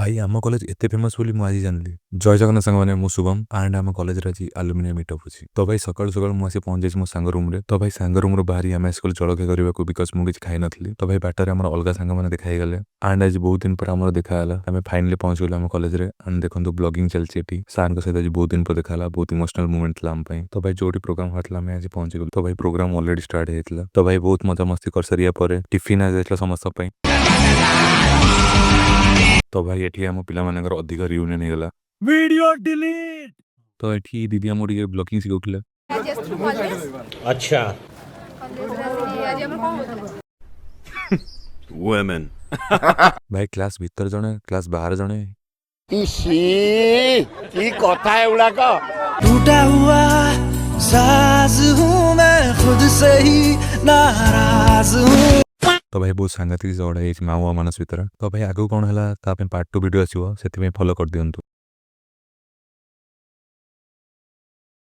भाई आम कॉलेज एते फेमस बोली मु आज जानली। जय जगन्नाथ सांग माने मु शुभम एंड आम कॉलेज रे आज एलुमिनियम मीटअप अछि। तो भाई सकाळ सकाळ मु आसी पहुंच जाई मो सांग रूम रे। तो भाई सांग रूम रो बाहरी आम स्कूल जळके करबा को बिकॉज़ मु किछ खाइ नथली। तो भाई बाटर हमर अलगा सांग माने देखाई गेले एंड आज बहुत दिन पर हमर देखा हला। हमें फाइनली पहुंच गेल हम कॉलेज रे एंड देखंतु ब्लॉगिंग चलछि एटी। सार के साथ आज बहुत दिन पर देखा हला, बहुत इमोशनल मोमेंट ला हम पई। तो भाई जोटी प्रोग्राम हतला मैं आज पहुंच गेल। तो भाई प्रोग्राम ऑलरेडी स्टार्ट हेतला। तो भाई बहुत मजा मस्ती कर सरिया परे टिफिन आ जायतला समस्त पई। तो भाई एठी हम पिला मानकर अधिक रियूनियन हेगला वीडियो डिलीट। तो एठी दीदी हम ओडी ब्लॉगिंग सिखौथिले। अच्छा women भाई क्लास भीतर जणे क्लास बाहर जणे की कथा है उड़ाक टूटा हुआ साज हूँ मैं खुद से ही नाराज हूँ। तो भाई बहुत सांगतिक जोड़ा है माओ मानस भीतर। तो भाई आगु कौन है पार्ट 2 वीडियो आसीबो सेति में फॉलो कर दियंतु।